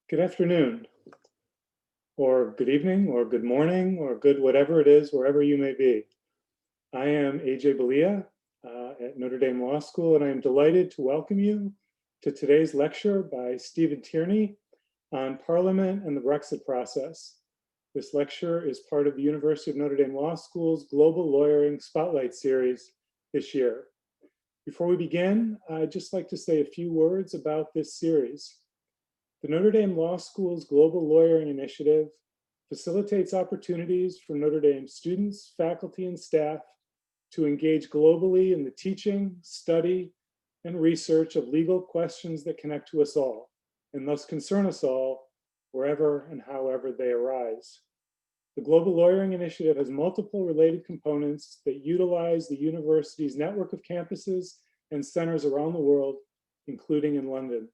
Good afternoon, or good evening, or good morning, or good whatever it is, wherever you may be. I am AJ Balia at Notre Dame Law School, and I am delighted to welcome you to today's lecture by Stephen Tierney on Parliament and the Brexit process. This lecture is part of the University of Notre Dame Law School's Global Lawyering Spotlight Series this year. Before we begin, I'd just like to say a few words about this series. The Notre Dame Law School's Global Lawyering Initiative facilitates opportunities for Notre Dame students, faculty, and staff to engage globally in the teaching, study, and research of legal questions that connect to us all, and thus concern us all, wherever and however they arise. The Global Lawyering Initiative has multiple related components that utilize the university's network of campuses and centers around the world, including in London.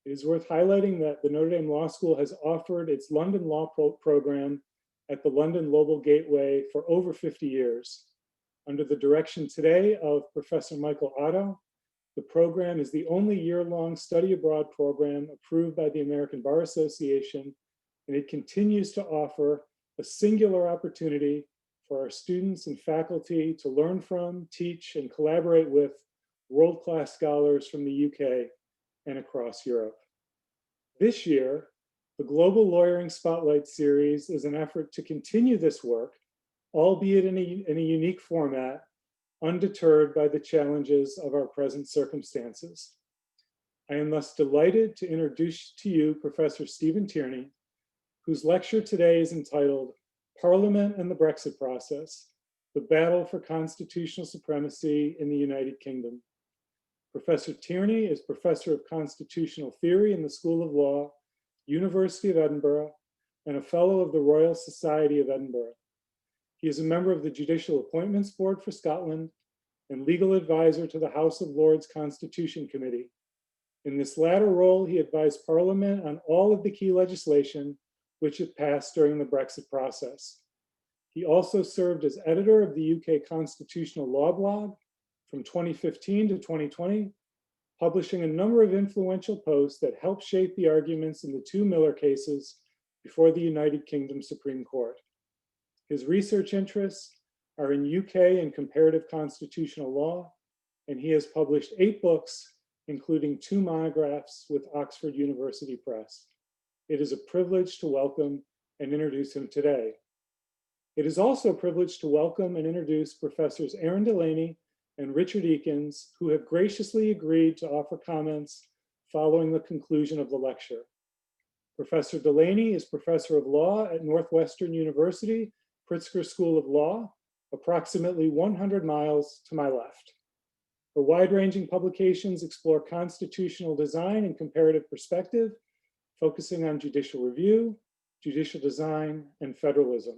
It is worth highlighting that the Notre Dame Law School has offered its London Law program at the London Global Gateway for over 50 years. Under the direction today of Professor Michael Otto, the program is the only year-long study abroad program approved by the American Bar Association, and it continues to offer a singular opportunity for our students and faculty to learn from, teach, and collaborate with world-class scholars from the UK and across Europe. This year, the Global Lawyering Spotlight Series is an effort to continue this work, albeit in a unique format, undeterred by the challenges of our present circumstances. I am thus delighted to introduce to you Professor Stephen Tierney, whose lecture today is entitled Parliament and the Brexit Process, the Battle for Constitutional Supremacy in the United Kingdom. Professor Tierney is Professor of Constitutional Theory in the School of Law, University of Edinburgh, and a Fellow of the Royal Society of Edinburgh. He is a member of the Judicial Appointments Board for Scotland and legal advisor to the House of Lords Constitution Committee. In this latter role, he advised Parliament on all of the key legislation which had passed during the Brexit process. He also served as editor of the UK Constitutional Law blog from 2015 to 2020, publishing a number of influential posts that helped shape the arguments in the two Miller cases before the United Kingdom Supreme Court. His research interests are in UK and comparative constitutional law, and he has published 8 books, including 2 monographs with Oxford University Press. It is a privilege to welcome and introduce him today. It is also a privilege to welcome and introduce Professors Aaron Delaney and Richard Eakins, who have graciously agreed to offer comments following the conclusion of the lecture. Professor Delaney is Professor of Law at Northwestern University, Pritzker School of Law, approximately 100 miles to my left. Her wide-ranging publications explore constitutional design and comparative perspective, focusing on judicial review, judicial design, and federalism.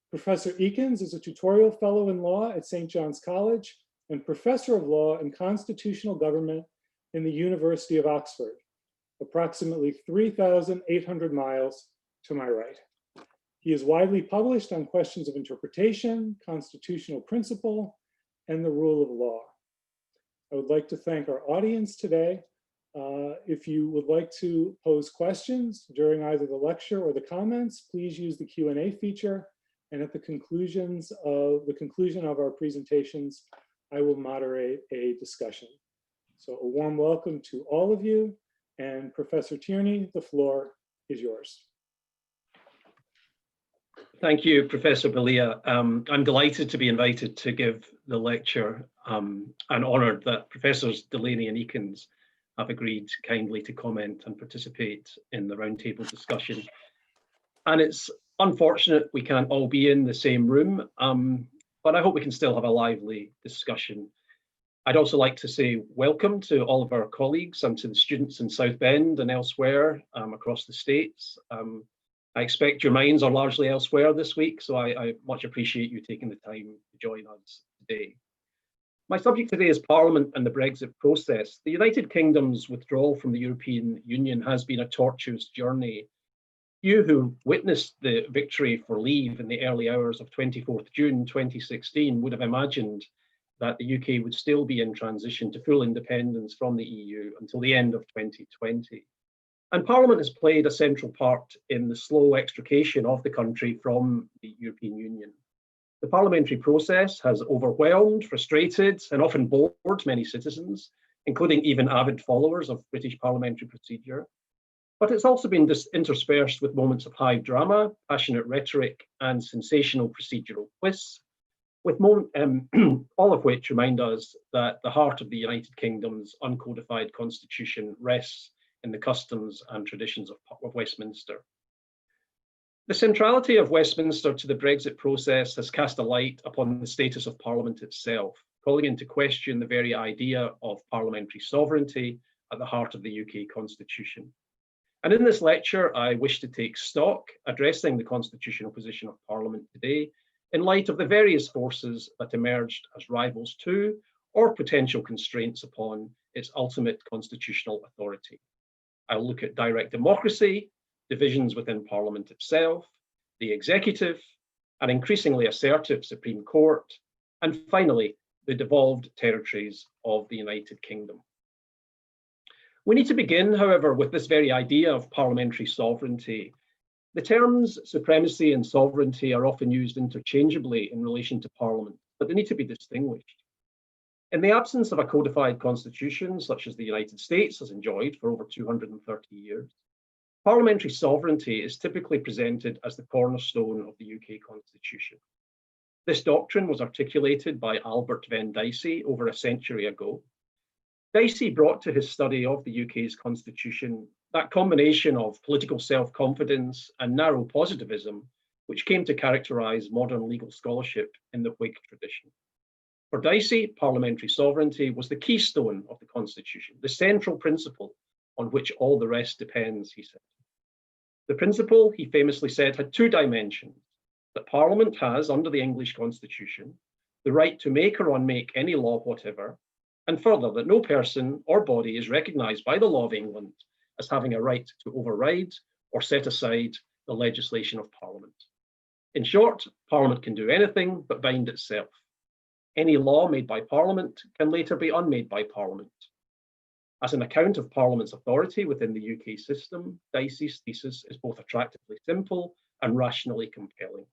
Professor Eakins is a tutorial fellow in law at St. John's College and professor of law and constitutional government in the University of Oxford, approximately 3,800 miles to my right. He is widely published on questions of interpretation, constitutional principle, and the rule of law. I would like to thank our audience today. If you would like to pose questions during either the lecture or the comments, please use the Q&A feature. And at the conclusion of our presentations, I will moderate a discussion. So a warm welcome to all of you. And Professor Tierney, the floor is yours. Thank you, Professor Balia. I'm delighted to be invited to give the lecture and honoured that Professors Delaney and Eakins have agreed kindly to comment and participate in the roundtable discussion. And it's unfortunate we can't all be in the same room, but I hope we can still have a lively discussion. I'd also like to say welcome to all of our colleagues and to the students in South Bend and elsewhere across the States. I expect your minds are largely elsewhere this week, so I much appreciate you taking the time to join us today. My subject today is Parliament and the Brexit process. The United Kingdom's withdrawal from the European Union has been a tortuous journey. You who witnessed the victory for leave in the early hours of 24th June 2016 would have imagined that the UK would still be in transition to full independence from the EU until the end of 2020. And Parliament has played a central part in the slow extrication of the country from the European Union. The parliamentary process has overwhelmed, frustrated, and often bored many citizens, including even avid followers of British parliamentary procedure. But it's also been interspersed with moments of high drama, passionate rhetoric, and sensational procedural twists, with all of which remind us that the heart of the United Kingdom's uncodified constitution rests in the customs and traditions of Westminster. The centrality of Westminster to the Brexit process has cast a light upon the status of Parliament itself, calling into question the very idea of parliamentary sovereignty at the heart of the UK Constitution. And in this lecture, I wish to take stock, addressing the constitutional position of Parliament today, in light of the various forces that emerged as rivals to or potential constraints upon its ultimate constitutional authority. I'll look at direct democracy, divisions within Parliament itself, the executive, an increasingly assertive Supreme Court, and finally, the devolved territories of the United Kingdom. We need to begin, however, with this very idea of parliamentary sovereignty. The terms supremacy and sovereignty are often used interchangeably in relation to Parliament, but they need to be distinguished. In the absence of a codified constitution, such as the United States has enjoyed for over 230 years, parliamentary sovereignty is typically presented as the cornerstone of the UK Constitution. This doctrine was articulated by Albert Venn Dicey over a century ago. Dicey brought to his study of the UK's constitution that combination of political self-confidence and narrow positivism, which came to characterise modern legal scholarship in the Whig tradition. For Dicey, parliamentary sovereignty was the keystone of the constitution, the central principle on which all the rest depends, he said. The principle, he famously said, had two dimensions: that Parliament has, under the English constitution, the right to make or unmake any law whatever, and further, that no person or body is recognised by the law of England as having a right to override or set aside the legislation of Parliament. In short, Parliament can do anything but bind itself. Any law made by Parliament can later be unmade by Parliament. As an account of Parliament's authority within the UK system, Dicey's thesis is both attractively simple and rationally compelling,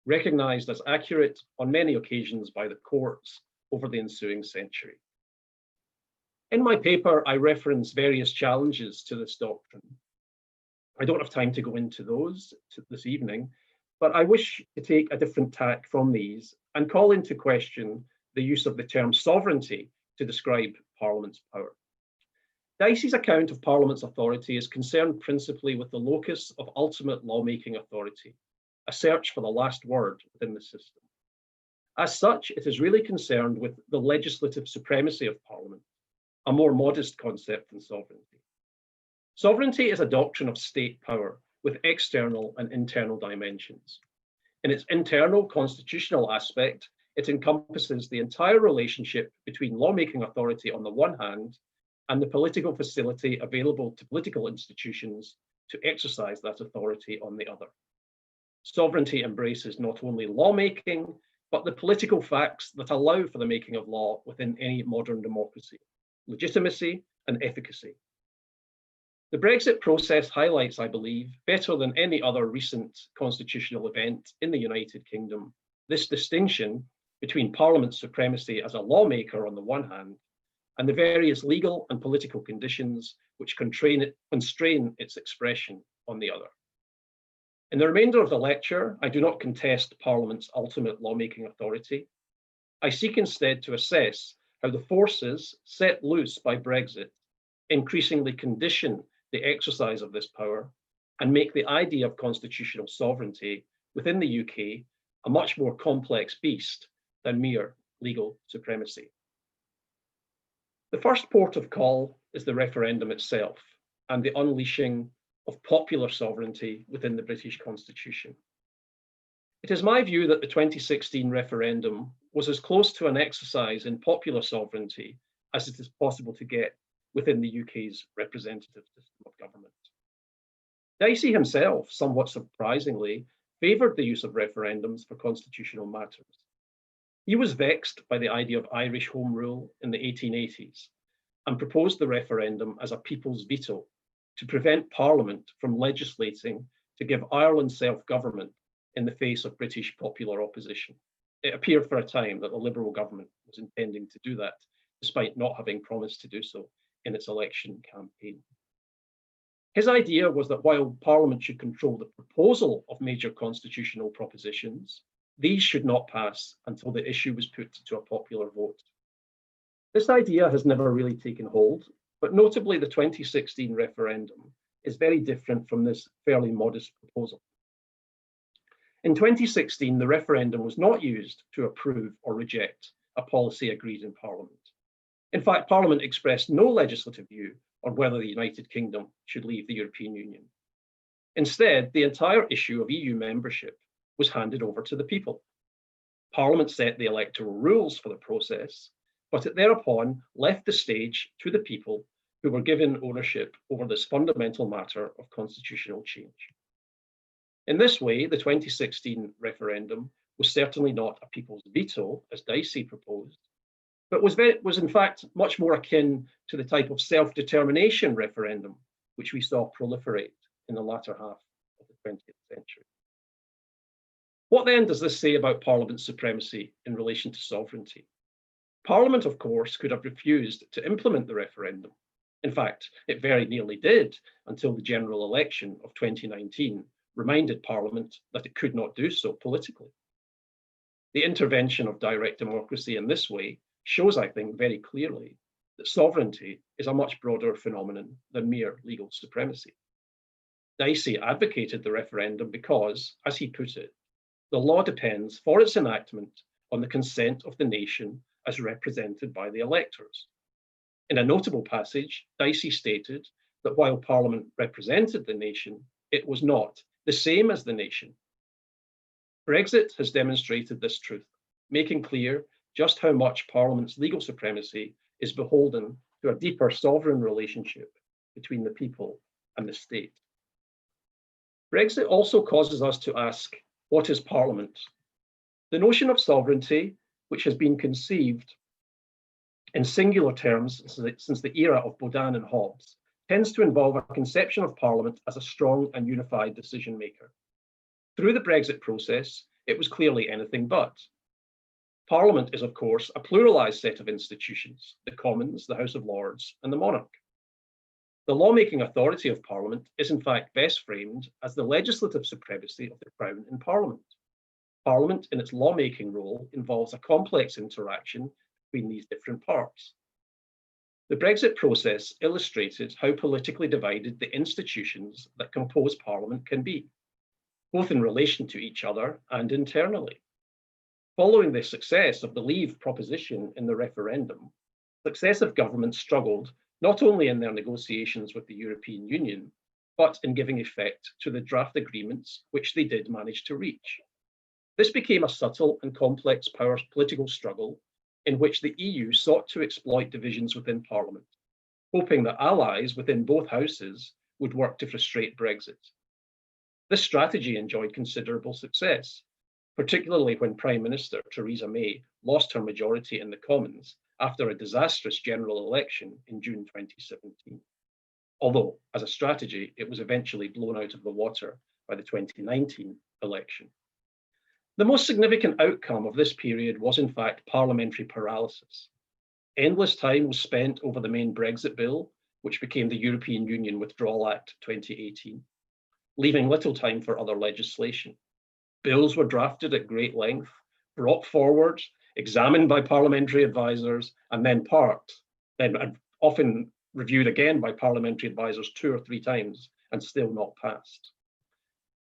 recognised as accurate on many occasions by the courts over the ensuing century. In my paper, I reference various challenges to this doctrine. I don't have time to go into those this evening, but I wish to take a different tack from these and call into question the use of the term sovereignty to describe Parliament's power. Dicey's account of Parliament's authority is concerned principally with the locus of ultimate lawmaking authority, a search for the last word within the system. As such, it is really concerned with the legislative supremacy of Parliament, a more modest concept than sovereignty. Sovereignty is a doctrine of state power with external and internal dimensions. In its internal constitutional aspect, it encompasses the entire relationship between lawmaking authority on the one hand and the political facility available to political institutions to exercise that authority on the other. Sovereignty embraces not only lawmaking, but the political facts that allow for the making of law within any modern democracy: legitimacy and efficacy. The Brexit process highlights, I believe, better than any other recent constitutional event in the United Kingdom, this distinction between Parliament's supremacy as a lawmaker on the one hand, and the various legal and political conditions which constrain its expression on the other. In the remainder of the lecture, I do not contest Parliament's ultimate lawmaking authority. I seek instead to assess how the forces set loose by Brexit increasingly condition the exercise of this power and make the idea of constitutional sovereignty within the UK a much more complex beast than mere legal supremacy. The first port of call is the referendum itself and the unleashing of popular sovereignty within the British Constitution. It is my view that the 2016 referendum was as close to an exercise in popular sovereignty as it is possible to get within the UK's representative system of government. Dicey himself, somewhat surprisingly, favoured the use of referendums for constitutional matters. He was vexed by the idea of Irish Home Rule in the 1880s and proposed the referendum as a people's veto, to prevent Parliament from legislating to give Ireland self-government in the face of British popular opposition. It appeared for a time that the Liberal government was intending to do that, despite not having promised to do so in its election campaign. His idea was that while Parliament should control the proposal of major constitutional propositions, these should not pass until the issue was put to a popular vote. This idea has never really taken hold, but notably the 2016 referendum is very different from this fairly modest proposal. In 2016, the referendum was not used to approve or reject a policy agreed in Parliament. In fact, Parliament expressed no legislative view on whether the United Kingdom should leave the European Union. Instead, the entire issue of EU membership was handed over to the people. Parliament set the electoral rules for the process, but it thereupon left the stage to the people who were given ownership over this fundamental matter of constitutional change. In this way, the 2016 referendum was certainly not a people's veto, as Dicey proposed, but was in fact much more akin to the type of self-determination referendum which we saw proliferate in the latter half of the 20th century. What then does this say about Parliament's supremacy in relation to sovereignty? Parliament, of course, could have refused to implement the referendum. In fact, it very nearly did until the general election of 2019 reminded Parliament that it could not do so politically. The intervention of direct democracy in this way shows, I think, very clearly that sovereignty is a much broader phenomenon than mere legal supremacy. Dicey advocated the referendum because, as he put it, the law depends for its enactment on the consent of the nation as represented by the electors. In a notable passage, Dicey stated that while Parliament represented the nation, it was not the same as the nation. Brexit has demonstrated this truth, making clear just how much Parliament's legal supremacy is beholden to a deeper sovereign relationship between the people and the state. Brexit also causes us to ask, what is Parliament? The notion of sovereignty, which has been conceived in singular terms since the era of Baudin and Hobbes, tends to involve a conception of Parliament as a strong and unified decision maker. Through the Brexit process, it was clearly anything but. Parliament is, of course, a pluralised set of institutions, the Commons, the House of Lords, and the monarch. The lawmaking authority of Parliament is in fact best framed as the legislative supremacy of the Crown in Parliament. Parliament, in its lawmaking role, involves a complex interaction between these different parts. The Brexit process illustrated how politically divided the institutions that compose Parliament can be, both in relation to each other and internally. Following the success of the Leave proposition in the referendum, successive governments struggled not only in their negotiations with the European Union, but in giving effect to the draft agreements which they did manage to reach. This became a subtle and complex power political struggle in which the EU sought to exploit divisions within Parliament, hoping that allies within both houses would work to frustrate Brexit. This strategy enjoyed considerable success, particularly when Prime Minister Theresa May lost her majority in the Commons after a disastrous general election in June 2017. Although, as a strategy, it was eventually blown out of the water by the 2019 election. The most significant outcome of this period was, in fact, parliamentary paralysis. Endless time was spent over the main Brexit bill, which became the European Union Withdrawal Act 2018, leaving little time for other legislation. Bills were drafted at great length, brought forward, examined by parliamentary advisors, and then parked, then often reviewed again by parliamentary advisors 2 or 3 times, and still not passed.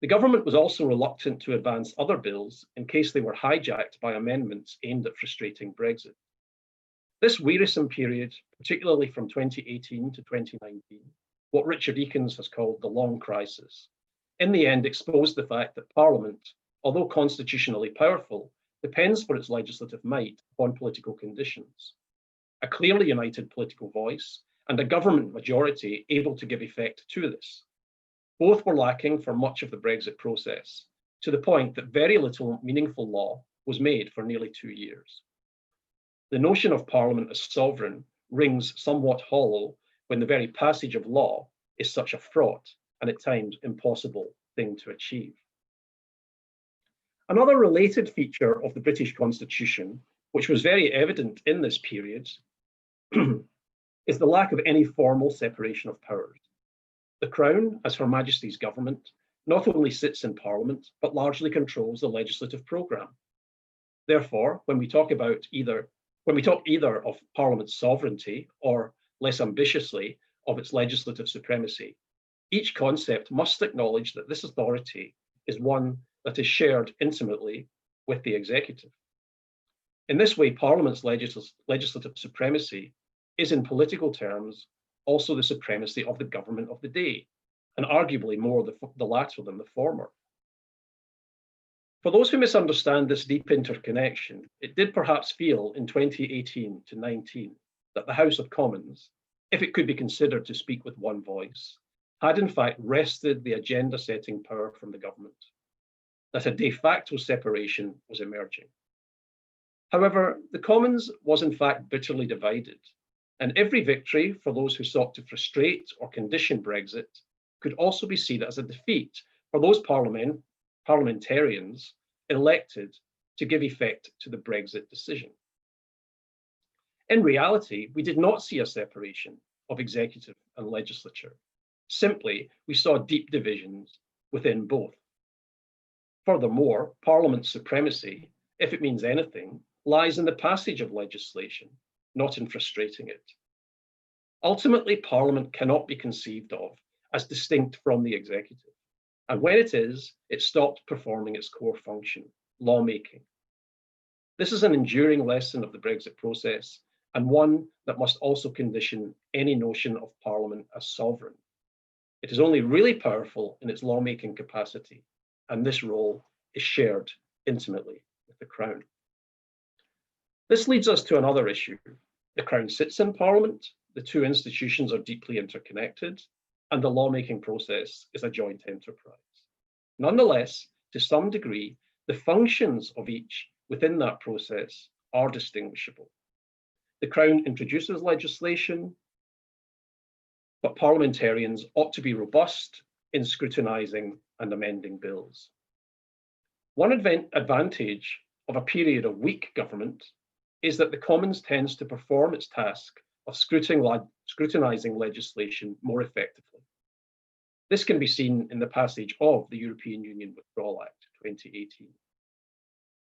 The government was also reluctant to advance other bills in case they were hijacked by amendments aimed at frustrating Brexit. This wearisome period, particularly from 2018 to 2019, what Richard Eakins has called the long crisis, in the end exposed the fact that Parliament, although constitutionally powerful, depends for its legislative might upon political conditions. A clearly united political voice and a government majority able to give effect to this. Both were lacking for much of the Brexit process, to the point that very little meaningful law was made for nearly 2 years. The notion of Parliament as sovereign rings somewhat hollow when the very passage of law, is such a fraught and at times impossible thing to achieve. Another related feature of the British Constitution, which was very evident in this period, is the lack of any formal separation of powers. The Crown, as Her Majesty's government, not only sits in Parliament, but largely controls the legislative programme. Therefore, when we talk either of Parliament's sovereignty or, less ambitiously, of its legislative supremacy, each concept must acknowledge that this authority is one that is shared intimately with the executive. In this way, Parliament's legislative supremacy is, in political terms, also the supremacy of the government of the day, and arguably more the latter than the former. For those who misunderstand this deep interconnection, it did perhaps feel in 2018 to 19 that the House of Commons, if it could be considered to speak with one voice, had in fact wrested the agenda-setting power from the government, that a de facto separation was emerging. However, the Commons was in fact bitterly divided, and every victory for those who sought to frustrate or condition Brexit could also be seen as a defeat for those parliamentarians elected to give effect to the Brexit decision. In reality, we did not see a separation of executive and legislature. Simply, we saw deep divisions within both. Furthermore, Parliament's supremacy, if it means anything, lies in the passage of legislation, not in frustrating it. Ultimately, Parliament cannot be conceived of as distinct from the executive. And when it is, it stopped performing its core function, lawmaking. This is an enduring lesson of the Brexit process, and one that must also condition any notion of Parliament as sovereign. It is only really powerful in its lawmaking capacity, and this role is shared intimately with the Crown. This leads us to another issue. The Crown sits in Parliament, the two institutions are deeply interconnected, and the lawmaking process is a joint enterprise. Nonetheless, to some degree, the functions of each within that process are distinguishable. The Crown introduces legislation, but parliamentarians ought to be robust in scrutinising and amending bills. One advantage of a period of weak government is that the Commons tends to perform its task of scrutinising legislation more effectively. This can be seen in the passage of the European Union Withdrawal Act 2018.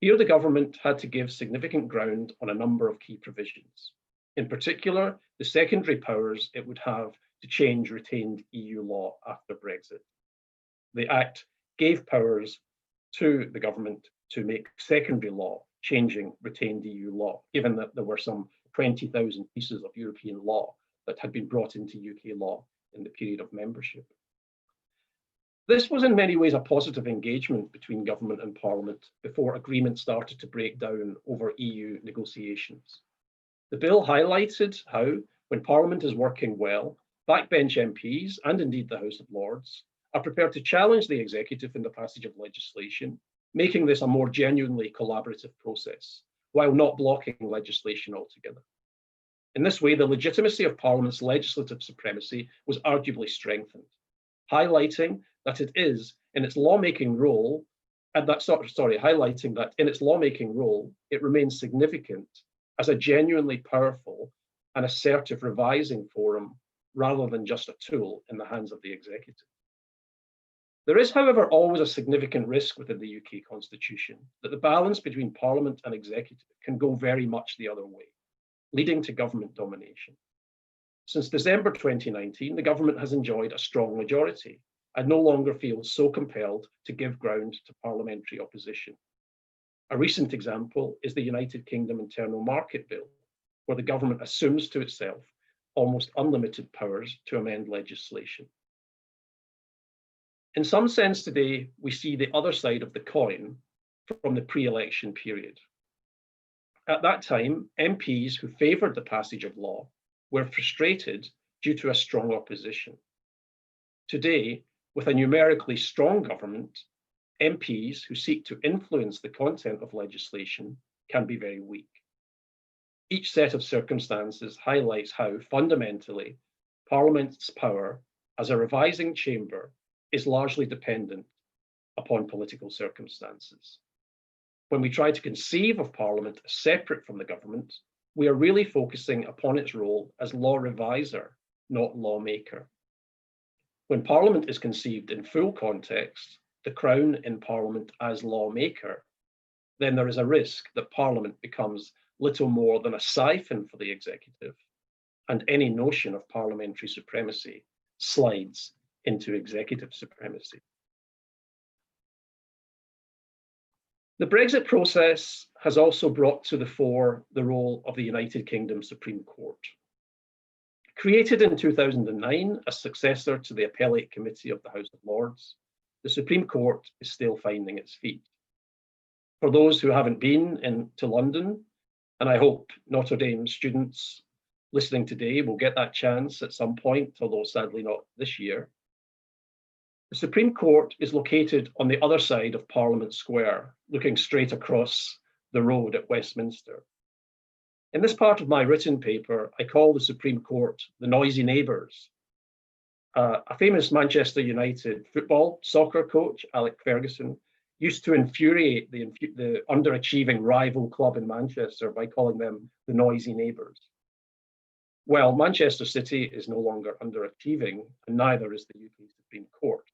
Here, the government had to give significant ground on a number of key provisions. In particular, the secondary powers it would have to change retained EU law after Brexit. The Act gave powers to the government to make secondary law changing retained EU law, given that there were some 20,000 pieces of European law that had been brought into UK law in the period of membership. This was in many ways a positive engagement between government and Parliament before agreement started to break down over EU negotiations. The bill highlighted how, when Parliament is working well, backbench MPs, and indeed the House of Lords, are prepared to challenge the executive in the passage of legislation, making this a more genuinely collaborative process, while not blocking legislation altogether. In this way, the legitimacy of Parliament's legislative supremacy was arguably strengthened, highlighting that it is in its lawmaking role, highlighting that in its lawmaking role, it remains significant as a genuinely powerful and assertive revising forum, rather than just a tool in the hands of the executive. There is, however, always a significant risk within the UK Constitution that the balance between Parliament and executive can go very much the other way, leading to government domination. Since December 2019, the government has enjoyed a strong majority and no longer feels so compelled to give ground to parliamentary opposition. A recent example is the United Kingdom Internal Market Bill, where the government assumes to itself almost unlimited powers to amend legislation. In some sense today, we see the other side of the coin from the pre-election period. At that time, MPs who favoured the passage of law were frustrated due to a strong opposition. Today, with a numerically strong government, MPs who seek to influence the content of legislation can be very weak. Each set of circumstances highlights how, fundamentally, Parliament's power as a revising chamber is largely dependent upon political circumstances. When we try to conceive of Parliament as separate from the government, we are really focusing upon its role as law reviser, not lawmaker. When Parliament is conceived in full context, the Crown in Parliament as lawmaker, then there is a risk that Parliament becomes little more than a siphon for the executive, and any notion of parliamentary supremacy slides into executive supremacy. The Brexit process has also brought to the fore the role of the United Kingdom Supreme Court. Created in 2009 as successor to the Appellate Committee of the House of Lords, the Supreme Court is still finding its feet. For those who haven't been to London, and I hope Notre Dame students listening today will get that chance at some point, although sadly not this year, the Supreme Court is located on the other side of Parliament Square, looking straight across the road at Westminster. In this part of my written paper, I call the Supreme Court the noisy neighbours. A famous Manchester United soccer coach, Alex Ferguson, used to infuriate the underachieving rival club in Manchester by calling them the noisy neighbours. Well, Manchester City is no longer underachieving, and neither is the UK Supreme Court.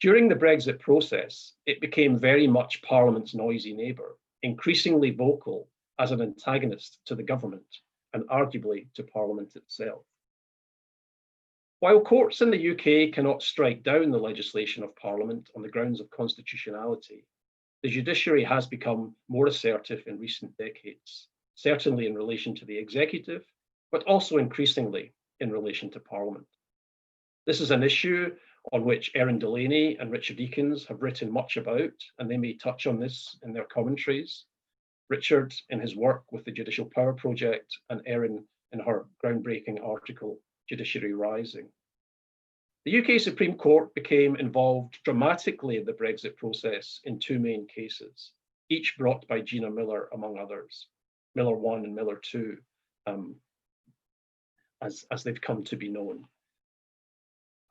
During the Brexit process, it became very much Parliament's noisy neighbour, increasingly vocal as an antagonist to the government and arguably to Parliament itself. While courts in the UK cannot strike down the legislation of Parliament on the grounds of constitutionality, the judiciary has become more assertive in recent decades, certainly in relation to the executive, but also increasingly in relation to Parliament. This is an issue on which Delaney and Richard Eakins have written much about, and they may touch on this in their commentaries. Richard in his work with the Judicial Power Project, and Erin in her groundbreaking article, Judiciary Rising. The UK Supreme Court became involved dramatically in the Brexit process in two main cases, each brought by Gina Miller, among others, Miller 1 and Miller 2, as they've come to be known.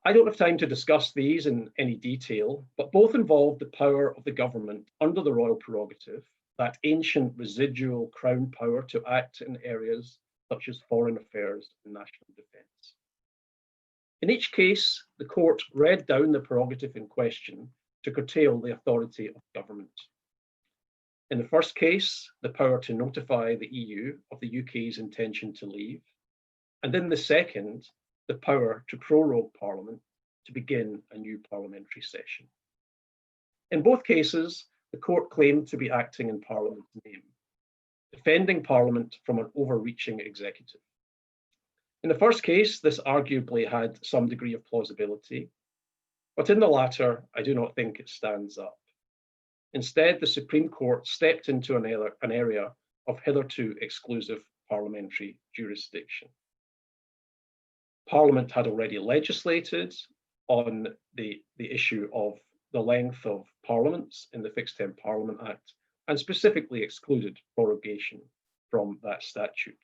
I don't have time to discuss these in any detail, but both involved the power of the government under the royal prerogative, that ancient residual crown power to act in areas such as foreign affairs and national defence. In each case, the court read down the prerogative in question to curtail the authority of government. In the first case, the power to notify the EU of the UK's intention to leave, and in the second, the power to prorogue Parliament to begin a new parliamentary session. In both cases, the court claimed to be acting in Parliament's name, defending Parliament from an overreaching executive. In the first case, this arguably had some degree of plausibility, but in the latter, I do not think it stands up. Instead, the Supreme Court stepped into an area of hitherto exclusive parliamentary jurisdiction. Parliament had already legislated on the issue of the length of parliaments in the Fixed Term Parliament Act, and specifically excluded prorogation from that statute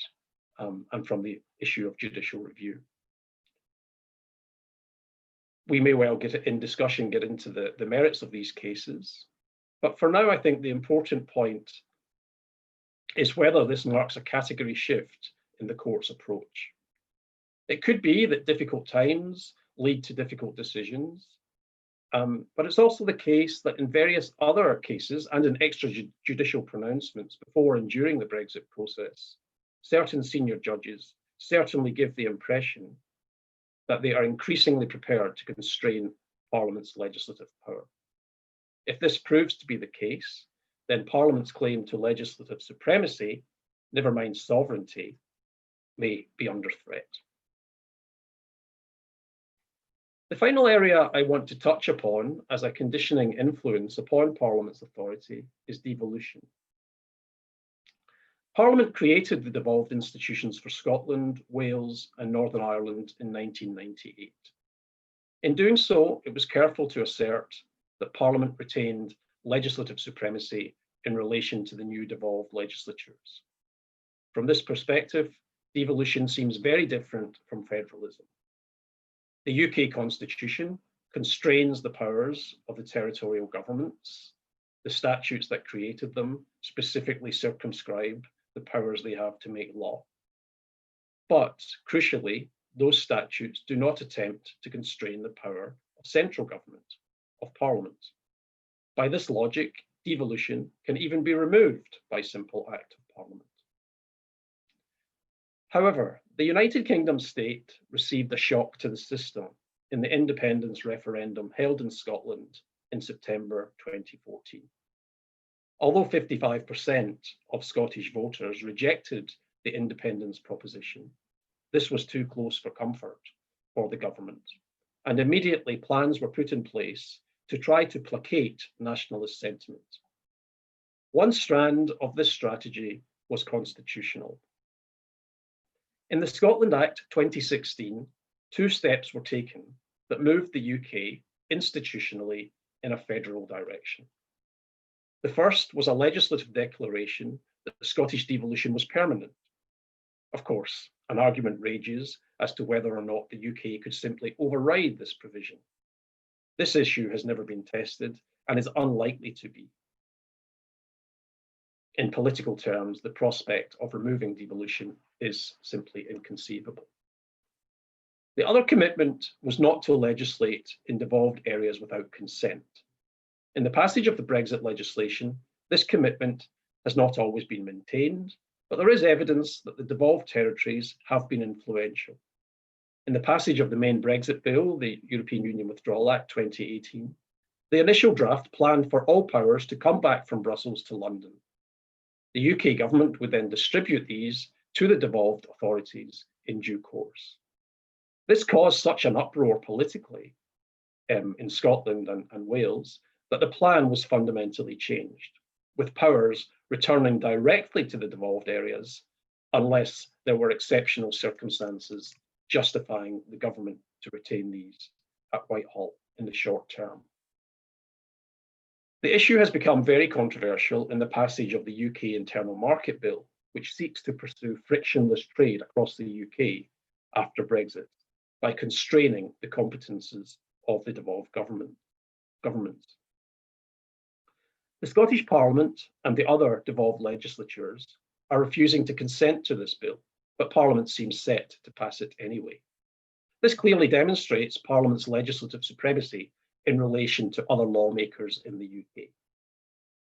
and from the issue of judicial review. We may well get into the merits of these cases, but for now I think the important point is whether this marks a category shift in the court's approach. It could be that difficult times lead to difficult decisions, but it's also the case that in various other cases and in extrajudicial pronouncements before and during the Brexit process, certain senior judges certainly give the impression that they are increasingly prepared to constrain Parliament's legislative power. If this proves to be the case, then Parliament's claim to legislative supremacy, never mind sovereignty, may be under threat. The final area I want to touch upon as a conditioning influence upon Parliament's authority is devolution. Parliament created the devolved institutions for Scotland, Wales, and Northern Ireland in 1998. In doing so, it was careful to assert that Parliament retained legislative supremacy in relation to the new devolved legislatures. From this perspective, devolution seems very different from federalism. The UK Constitution constrains the powers of the territorial governments. The statutes that created them specifically circumscribe the powers they have to make law. But crucially, those statutes do not attempt to constrain the power of central government, of Parliament. By this logic, devolution can even be removed by simple act of Parliament. However, the United Kingdom state received a shock to the system in the independence referendum held in Scotland in September 2014. Although 55% of Scottish voters rejected the independence proposition, this was too close for comfort for the government, and immediately plans were put in place to try to placate nationalist sentiment. One strand of this strategy was constitutional. In the Scotland Act 2016, two steps were taken that moved the UK institutionally in a federal direction. The first was a legislative declaration that the Scottish devolution was permanent. Of course, an argument rages as to whether or not the UK could simply override this provision. This issue has never been tested and is unlikely to be. In political terms, the prospect of removing devolution is simply inconceivable. The other commitment was not to legislate in devolved areas without consent. In the passage of the Brexit legislation, this commitment has not always been maintained, but there is evidence that the devolved territories have been influential. In the passage of the main Brexit bill, the European Union Withdrawal Act 2018, the initial draft planned for all powers to come back from Brussels to London. The UK government would then distribute these to the devolved authorities in due course. This caused such an uproar politically in Scotland and Wales that the plan was fundamentally changed, with powers returning directly to the devolved areas unless there were exceptional circumstances justifying the government to retain these at Whitehall in the short term. The issue has become very controversial in the passage of the UK Internal Market Bill, which seeks to pursue frictionless trade across the UK after Brexit by constraining the competences of the devolved governments. The Scottish Parliament and the other devolved legislatures are refusing to consent to this bill, but Parliament seems set to pass it anyway. This clearly demonstrates Parliament's legislative supremacy in relation to other lawmakers in the UK.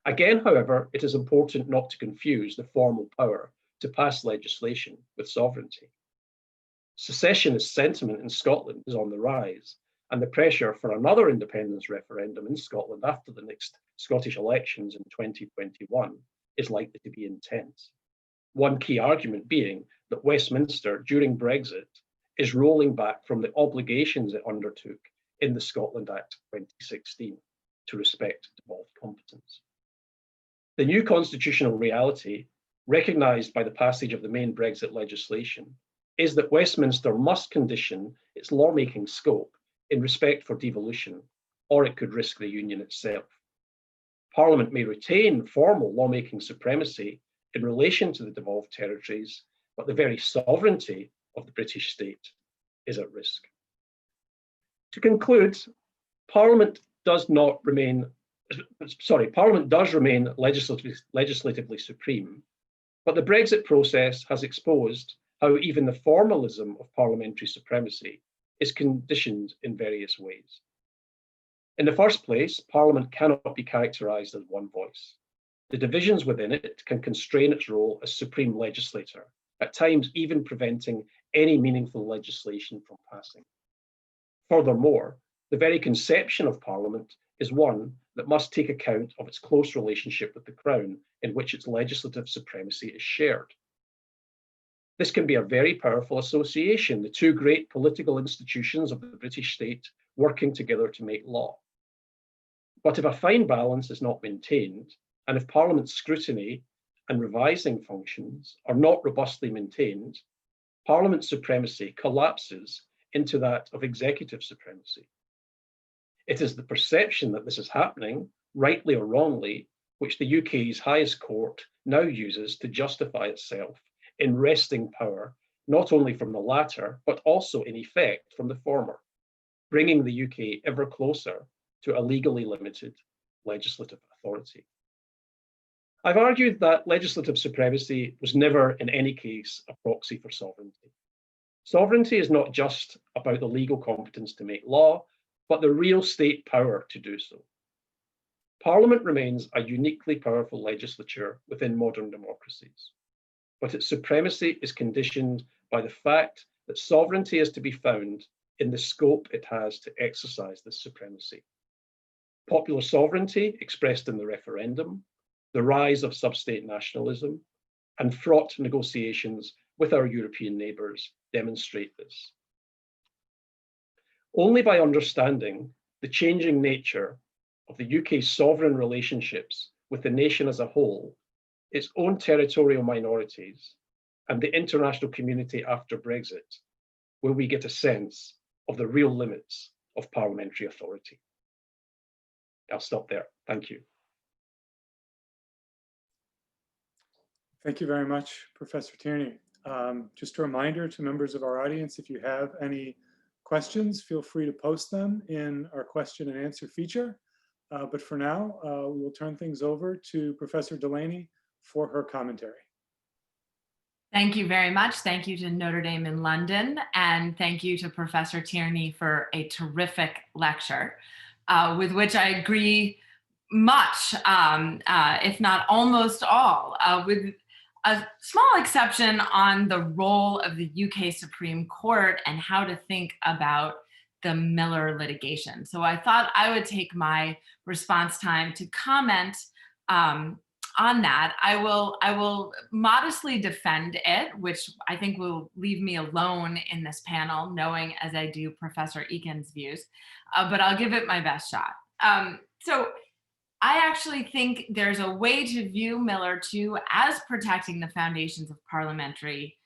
Again, however, it is important not to confuse the formal power to pass legislation with sovereignty. Secessionist sentiment in Scotland is on the rise, and the pressure for another independence referendum in Scotland after the next Scottish elections in 2021 is likely to be intense. One key argument being that Westminster, during Brexit, is rolling back from the obligations it undertook in the Scotland Act 2016 to respect devolved competence. The new constitutional reality, recognised by the passage of the main Brexit legislation, is that Westminster must condition its lawmaking scope in respect for devolution, or it could risk the union itself. Parliament may retain formal lawmaking supremacy in relation to the devolved territories, but the very sovereignty of the British state is at risk. To conclude, Parliament does remain legislatively supreme, but the Brexit process has exposed how even the formalism of parliamentary supremacy is conditioned in various ways. In the first place, Parliament cannot be characterised as one voice. The divisions within it can constrain its role as supreme legislator, at times even preventing any meaningful legislation from passing. Furthermore, the very conception of Parliament is one that must take account of its close relationship with the Crown, in which its legislative supremacy is shared. This can be a very powerful association, the two great political institutions of the British state working together to make law. But if a fine balance is not maintained, and if Parliament's scrutiny and revising functions are not robustly maintained, Parliament's supremacy collapses into that of executive supremacy. It is the perception that this is happening, rightly or wrongly, which the UK's highest court now uses to justify itself in wresting power, not only from the latter, but also in effect from the former, bringing the UK ever closer to a legally limited legislative authority. I've argued that legislative supremacy was never, in any case, a proxy for sovereignty. Sovereignty is not just about the legal competence to make law, but the real state power to do so. Parliament remains a uniquely powerful legislature within modern democracies, but its supremacy is conditioned by the fact that sovereignty is to be found in the scope it has to exercise this supremacy. Popular sovereignty expressed in the referendum, the rise of sub-state nationalism, and fraught negotiations with our European neighbours demonstrate this. Only by understanding the changing nature of the UK's sovereign relationships with the nation as a whole, its own territorial minorities, and the international community after Brexit, will we get a sense of the real limits of parliamentary authority. I'll stop there. Thank you. Thank you very much, Professor Tierney. Just a reminder to members of our audience, if you have any questions, feel free to post them in our question and answer feature. But for now, we will turn things over to Professor Delaney for her commentary. Thank you very much. Thank you to Notre Dame in London, and thank you to Professor Tierney for a terrific lecture, with which I agree much, if not almost all, with a small exception on the role of the UK Supreme Court and how to think about the Miller litigation. So I thought I would take my response time to comment on that. I will modestly defend it, which I think will leave me alone in this panel, knowing as I do Professor Eakin's views, but I'll give it my best shot. So I actually think there's a way to view Miller too as protecting the foundations of parliamentary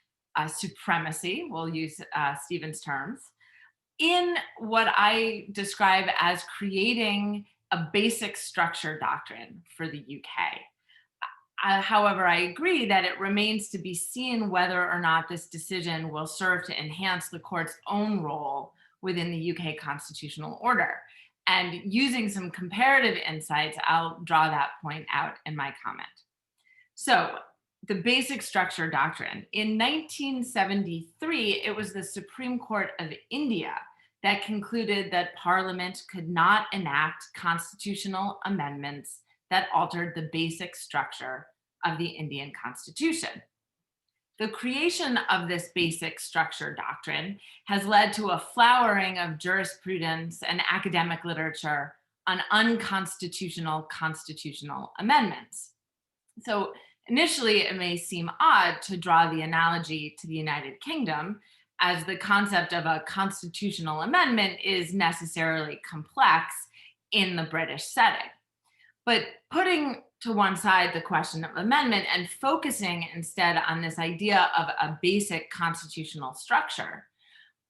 supremacy, we'll use Stephen's terms, in what I describe as creating a basic structure doctrine for the UK. However, I agree that it remains to be seen whether or not this decision will serve to enhance the court's own role within the UK constitutional order. And using some comparative insights, I'll draw that point out in my comment. So the basic structure doctrine. In 1973, it was the Supreme Court of India that concluded that Parliament could not enact constitutional amendments that altered the basic structure of the Indian Constitution. The creation of this basic structure doctrine has led to a flowering of jurisprudence and academic literature on unconstitutional constitutional amendments. So initially, it may seem odd to draw the analogy to the United Kingdom, as the concept of a constitutional amendment is necessarily complex in the British setting. But putting to one side the question of amendment and focusing instead on this idea of a basic constitutional structure,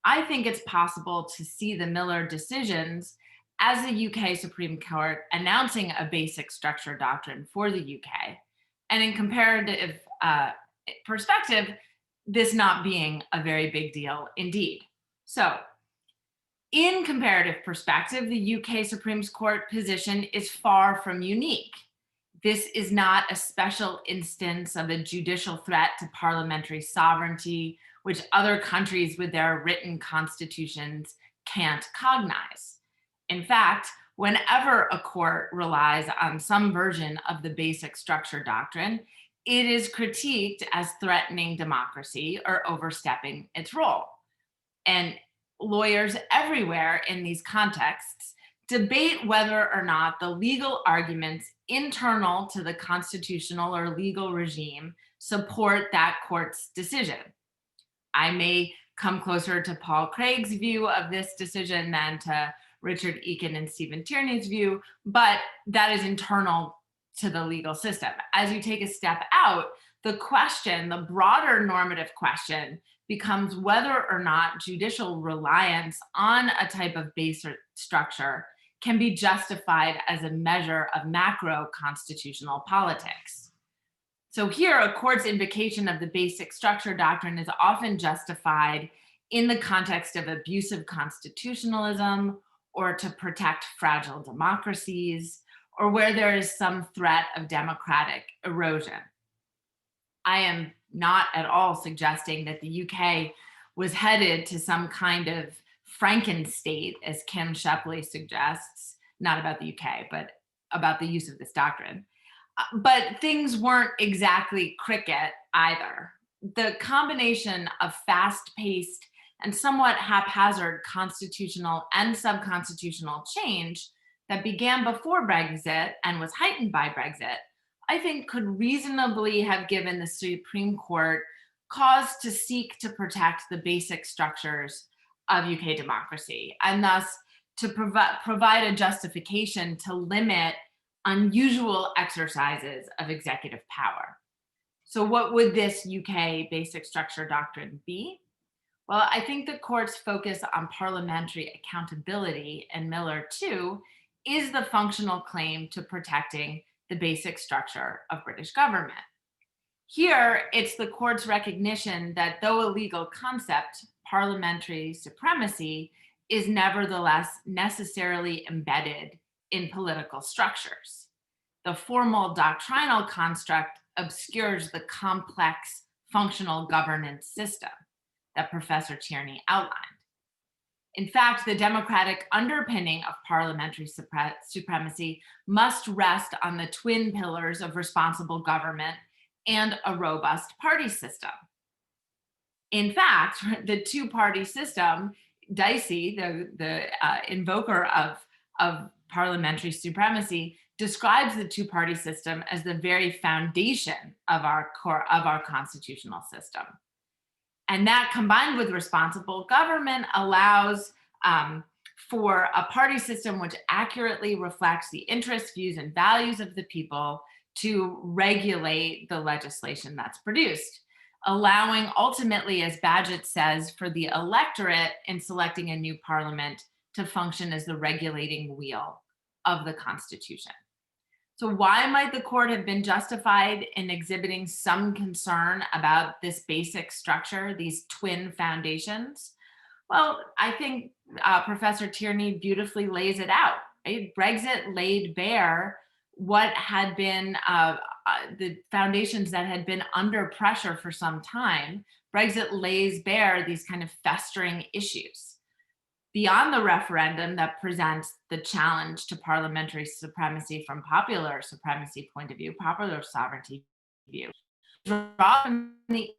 I think it's possible to see the Miller decisions as the UK Supreme Court announcing a basic structure doctrine for the UK, and in comparative perspective, this not being a very big deal indeed. So, in comparative perspective, the UK Supreme Court position is far from unique. This is not a special instance of a judicial threat to parliamentary sovereignty, which other countries with their written constitutions can't cognize. In fact, whenever a court relies on some version of the basic structure doctrine, it is critiqued as threatening democracy or overstepping its role. And lawyers everywhere in these contexts debate whether or not the legal arguments internal to the constitutional or legal regime support that court's decision. I may come closer to Paul Craig's view of this decision than to Richard Eakin and Stephen Tierney's view, but that is internal to the legal system. As you take a step out, the question, the broader normative question, becomes whether or not judicial reliance on a type of basic structure can be justified as a measure of macro constitutional politics. So here, a court's invocation of the basic structure doctrine is often justified in the context of abusive constitutionalism, or to protect fragile democracies, or where there is some threat of democratic erosion. I am not at all suggesting that the UK was headed to some kind of Frankenstate, as Kim Shepley suggests, not about the UK, but about the use of this doctrine. But things weren't exactly cricket either. The combination of fast-paced and somewhat haphazard constitutional and subconstitutional change that began before Brexit and was heightened by Brexit, I think could reasonably have given the Supreme Court cause to seek to protect the basic structures of UK democracy, and thus to provide a justification to limit unusual exercises of executive power. So what would this UK basic structure doctrine be? Well, I think the court's focus on parliamentary accountability in Miller 2 is the functional claim to protecting the basic structure of British government. Here, it's the court's recognition that though a legal concept, parliamentary supremacy is nevertheless necessarily embedded in political structures. The formal doctrinal construct obscures the complex functional governance system that Professor Tierney outlined. In fact, the democratic underpinning of parliamentary supremacy must rest on the twin pillars of responsible government and a robust party system. In fact, the two-party system, Dicey, the invoker of parliamentary supremacy, describes the two-party system as the very foundation of our constitutional system. And that, combined with responsible government, allows for a party system which accurately reflects the interests, views, and values of the people to regulate the legislation that's produced, allowing ultimately, as Badgett says, for the electorate in selecting a new parliament to function as the regulating wheel of the Constitution. So why might the court have been justified in exhibiting some concern about this basic structure, these twin foundations? Well, I think Professor Tierney beautifully lays it out. Right? Brexit laid bare what had been the foundations that had been under pressure for some time. Brexit lays bare these kind of festering issues. Beyond the referendum that presents the challenge to parliamentary supremacy from popular supremacy point of view, popular sovereignty view, from the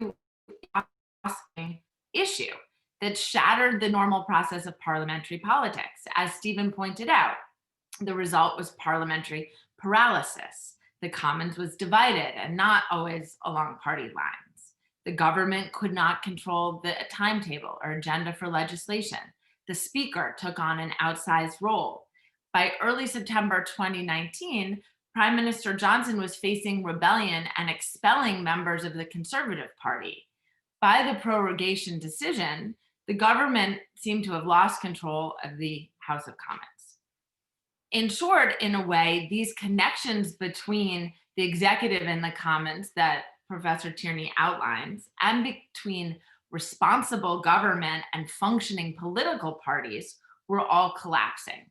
issue that shattered the normal process of parliamentary politics. As Stephen pointed out, the result was parliamentary paralysis. The Commons was divided and not always along party lines. The government could not control the timetable or agenda for legislation. The Speaker took on an outsized role. By early September 2019, Prime Minister Johnson was facing rebellion and expelling members of the Conservative Party. By the prorogation decision, the government seemed to have lost control of the House of Commons. In short, in a way, these connections between the executive and the Commons that Professor Tierney outlines, and between responsible government and functioning political parties, were all collapsing.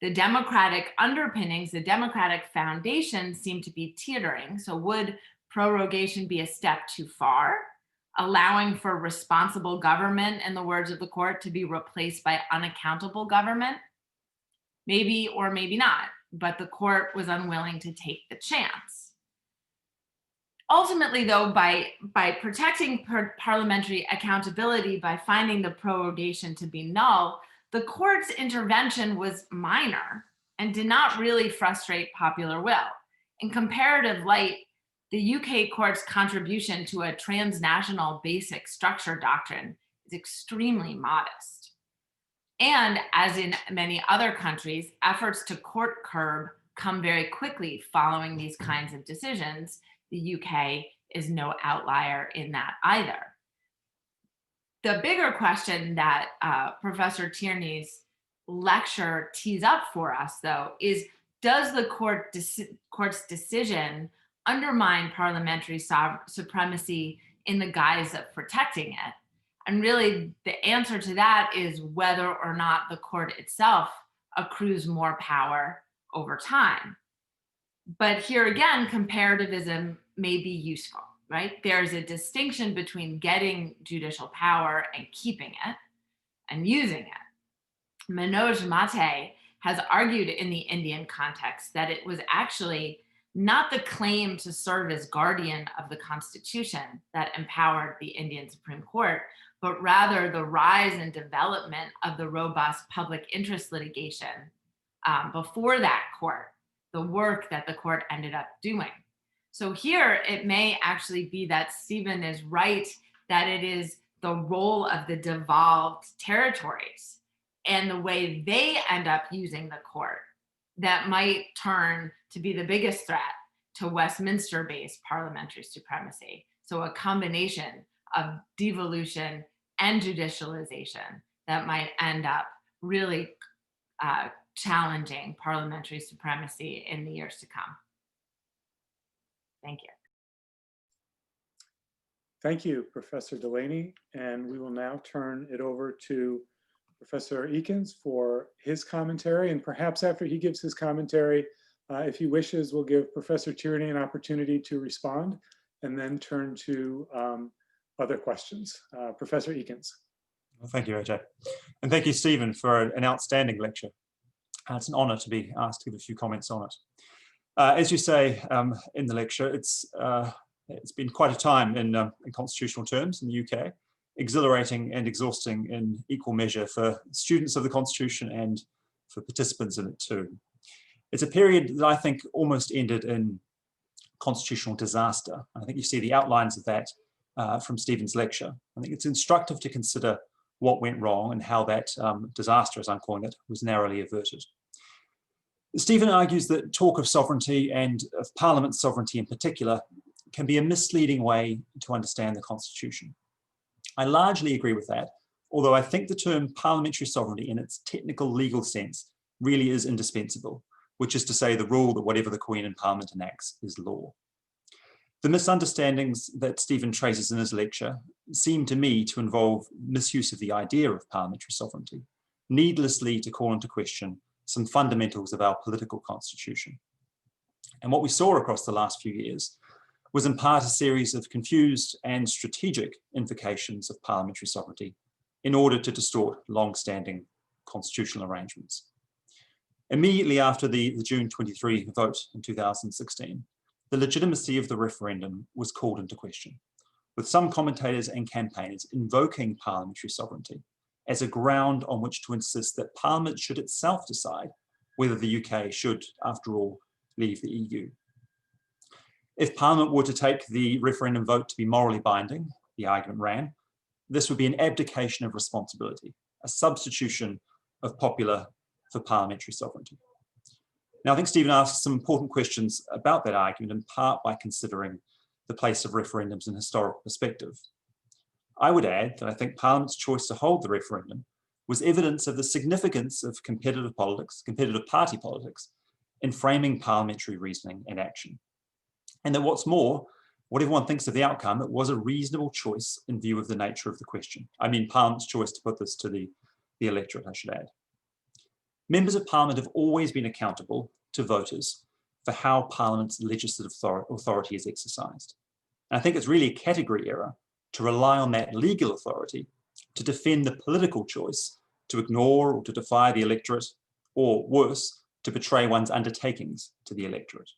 The democratic underpinnings, the democratic foundation, seemed to be teetering. So would prorogation be a step too far, allowing for responsible government, in the words of the court, to be replaced by unaccountable government? Maybe or maybe not, but the court was unwilling to take the chance. Ultimately, though, by protecting parliamentary accountability, by finding the prorogation to be null, the court's intervention was minor and did not really frustrate popular will. In comparative light, the UK court's contribution to a transnational basic structure doctrine is extremely modest. And as in many other countries, efforts to court curb come very quickly following these kinds of decisions. The UK is no outlier in that either. The bigger question that Professor Tierney's lecture tees up for us, though, is does the court's decision undermine parliamentary supremacy in the guise of protecting it? And really, the answer to that is whether or not the court itself accrues more power over time. But here again, comparativism may be useful, right? There's a distinction between getting judicial power and keeping it and using it. Manoj Mate has argued in the Indian context that it was actually not the claim to serve as guardian of the Constitution that empowered the Indian Supreme Court, but rather the rise and development of the robust public interest litigation before that court, the work that the court ended up doing. So here it may actually be that Stephen is right, that it is the role of the devolved territories and the way they end up using the court that might turn to be the biggest threat to Westminster-based parliamentary supremacy. So a combination of devolution and judicialization that might end up really challenging parliamentary supremacy in the years to come. Thank you. Thank you, Professor Delaney. And we will now turn it over to Professor Eakins for his commentary. And perhaps after he gives his commentary, if he wishes, we'll give Professor Tierney an opportunity to respond and then turn to other questions. Professor Eakins. Well, thank you, AJ. And thank you, Stephen, for an outstanding lecture. It's an honor to be asked to give a few comments on it. As you say in the lecture, it's been quite a time in constitutional terms in the UK, exhilarating and exhausting in equal measure for students of the Constitution and for participants in it too. It's a period that I think almost ended in constitutional disaster. I think you see the outlines of that from Stephen's lecture. I think it's instructive to consider what went wrong and how that disaster, as I'm calling it, was narrowly averted. Stephen argues that talk of sovereignty and of Parliament's sovereignty in particular can be a misleading way to understand the Constitution. I largely agree with that, although I think the term parliamentary sovereignty in its technical legal sense really is indispensable, which is to say the rule that whatever the Queen and Parliament enacts is law. The misunderstandings that Stephen traces in his lecture seem to me to involve misuse of the idea of parliamentary sovereignty, needlessly to call into question some fundamentals of our political constitution. And what we saw across the last few years was in part a series of confused and strategic invocations of parliamentary sovereignty in order to distort long-standing constitutional arrangements. Immediately after the June 23 vote in 2016, the legitimacy of the referendum was called into question, with some commentators and campaigners invoking parliamentary sovereignty as a ground on which to insist that Parliament should itself decide whether the UK should, after all, leave the EU. If Parliament were to take the referendum vote to be morally binding, the argument ran, this would be an abdication of responsibility, a substitution of popular for parliamentary sovereignty. Now, I think Stephen asks some important questions about that argument, in part by considering the place of referendums in historical perspective. I would add that I think Parliament's choice to hold the referendum was evidence of the significance of competitive politics, competitive party politics, in framing parliamentary reasoning and action. And that what's more, what everyone thinks of the outcome, it was a reasonable choice in view of the nature of the question. I mean, Parliament's choice to put this to the electorate, I should add. Members of Parliament have always been accountable to voters for how Parliament's legislative authority is exercised. And I think it's really a category error to rely on that legal authority to defend the political choice to ignore or to defy the electorate, or worse, to betray one's undertakings to the electorate.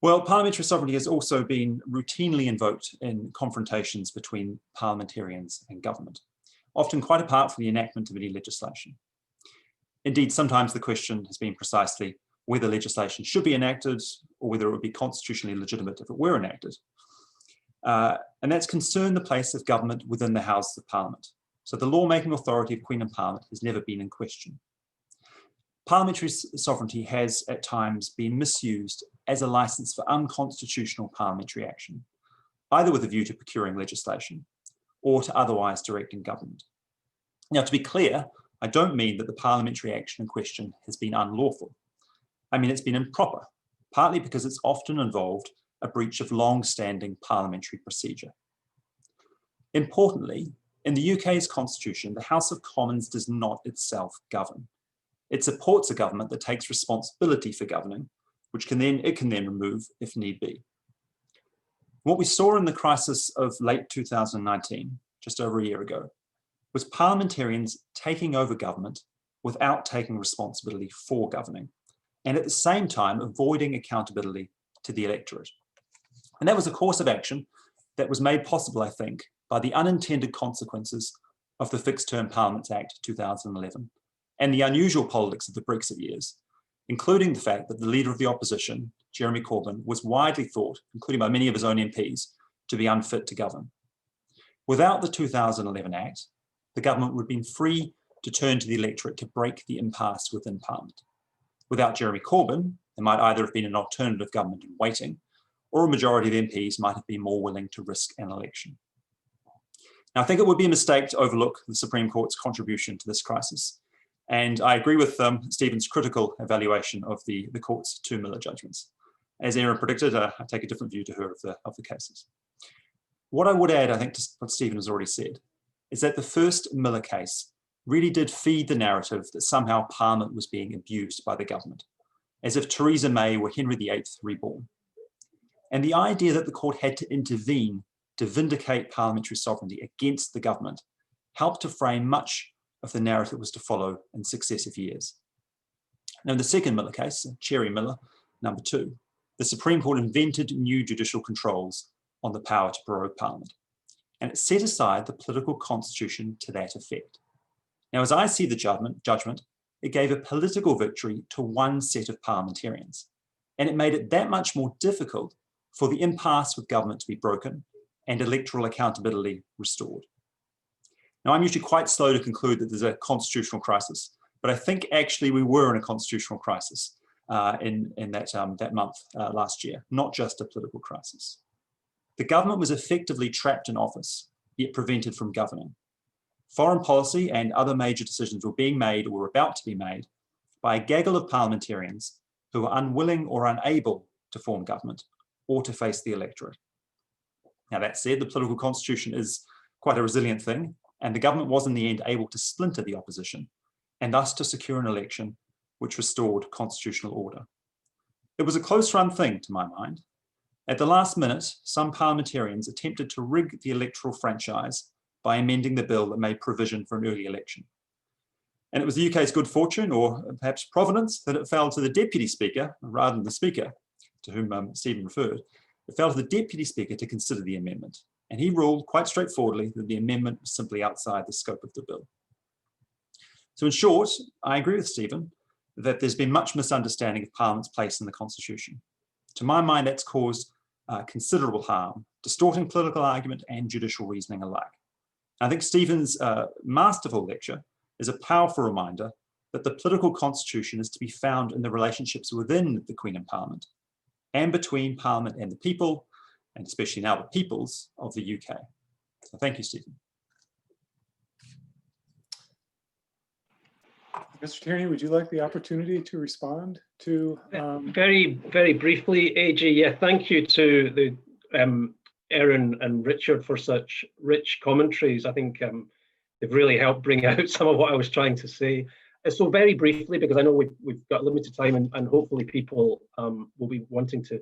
Well, parliamentary sovereignty has also been routinely invoked in confrontations between parliamentarians and government, often quite apart from the enactment of any legislation. Indeed, sometimes the question has been precisely whether legislation should be enacted or whether it would be constitutionally legitimate if it were enacted. And that's concerned the place of government within the Houses of Parliament. So the lawmaking authority of Queen and Parliament has never been in question. Parliamentary sovereignty has at times been misused as a license for unconstitutional parliamentary action, either with a view to procuring legislation or to otherwise directing government. Now, to be clear, I don't mean that the parliamentary action in question has been unlawful. I mean, it's been improper, partly because it's often involved a breach of long-standing parliamentary procedure. Importantly, in the UK's constitution, the House of Commons does not itself govern. It supports a government that takes responsibility for governing, which it can then remove if need be. What we saw in the crisis of late 2019, just over a year ago, was parliamentarians taking over government without taking responsibility for governing, and at the same time avoiding accountability to the electorate. And that was a course of action that was made possible, I think, by the unintended consequences of the Fixed Term Parliaments Act 2011 and the unusual politics of the Brexit years, including the fact that the leader of the opposition, Jeremy Corbyn, was widely thought, including by many of his own MPs, to be unfit to govern. Without the 2011 Act, the government would have been free to turn to the electorate to break the impasse within Parliament. Without Jeremy Corbyn, there might either have been an alternative government in waiting, or a majority of MPs might have been more willing to risk an election. Now, I think it would be a mistake to overlook the Supreme Court's contribution to this crisis. And I agree with Stephen's critical evaluation of the court's two Miller judgments. As Erin predicted, I take a different view to her of the cases. What I would add, I think, to what Stephen has already said, is that the first Miller case really did feed the narrative that somehow Parliament was being abused by the government, as if Theresa May were Henry VIII reborn. And the idea that the court had to intervene to vindicate parliamentary sovereignty against the government helped to frame much of the narrative that was to follow in successive years. Now, in the second Miller case, Cherry Miller, number 2, the Supreme Court invented new judicial controls on the power to prorogue Parliament, and it set aside the political constitution to that effect. Now, as I see the judgment, it gave a political victory to one set of parliamentarians, and it made it that much more difficult for the impasse with government to be broken and electoral accountability restored. Now, I'm usually quite slow to conclude that there's a constitutional crisis, but I think actually we were in a constitutional crisis in that month last year, not just a political crisis. The government was effectively trapped in office, yet prevented from governing. Foreign policy and other major decisions were being made or were about to be made by a gaggle of parliamentarians who were unwilling or unable to form government or to face the electorate. Now, that said, the political constitution is quite a resilient thing, and the government was in the end able to splinter the opposition and thus to secure an election which restored constitutional order. It was a close-run thing, to my mind. At the last minute, some parliamentarians attempted to rig the electoral franchise by amending the bill that made provision for an early election. And it was the UK's good fortune, or perhaps providence, that it fell to the Deputy Speaker, rather than the Speaker, to whom Stephen referred. It fell to the Deputy Speaker to consider the amendment, and he ruled quite straightforwardly that the amendment was simply outside the scope of the bill. So in short, I agree with Stephen that there's been much misunderstanding of Parliament's place in the Constitution. To my mind, that's caused considerable harm, distorting political argument and judicial reasoning alike. I think Stephen's masterful lecture is a powerful reminder that the political constitution is to be found in the relationships within the Queen and Parliament, and between Parliament and the people, and especially now the peoples of the UK. So thank you, Stephen. Mr. Tierney, would you like the opportunity to respond to? Very, very briefly, AJ, yeah, thank you to the Erin and Richard for such rich commentaries. I think they've really helped bring out some of what I was trying to say. So very briefly, because I know we've got limited time and hopefully people will be wanting to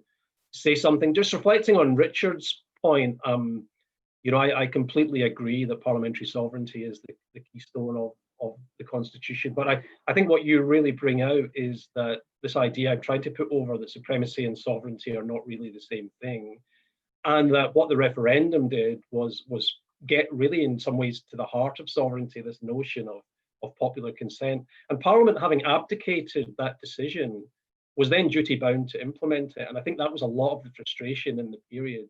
say something. Just reflecting on Richard's point, you know, I completely agree that parliamentary sovereignty is the keystone of the Constitution. But I think what you really bring out is that this idea I've tried to put over that supremacy and sovereignty are not really the same thing. And that what the referendum did was get really in some ways to the heart of sovereignty, this notion of popular consent. And Parliament, having abdicated that decision, was then duty bound to implement it. And I think that was a lot of the frustration in the period,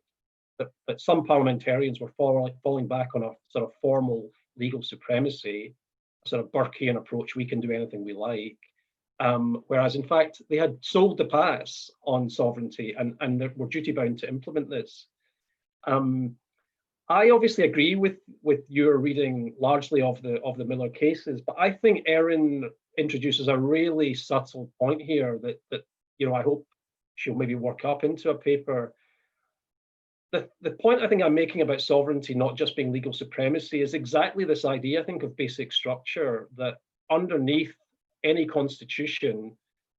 that some parliamentarians were falling back on a sort of formal legal supremacy, sort of Burkean approach, we can do anything we like. Whereas in fact, they had sold the pass on sovereignty and were duty bound to implement this. I obviously agree with your reading largely of the Miller cases, but I think Erin introduces a really subtle point here that you know, I hope she'll maybe work up into a paper. the point I think I'm making about sovereignty not just being legal supremacy is exactly this idea, I think, of basic structure, that underneath any constitution,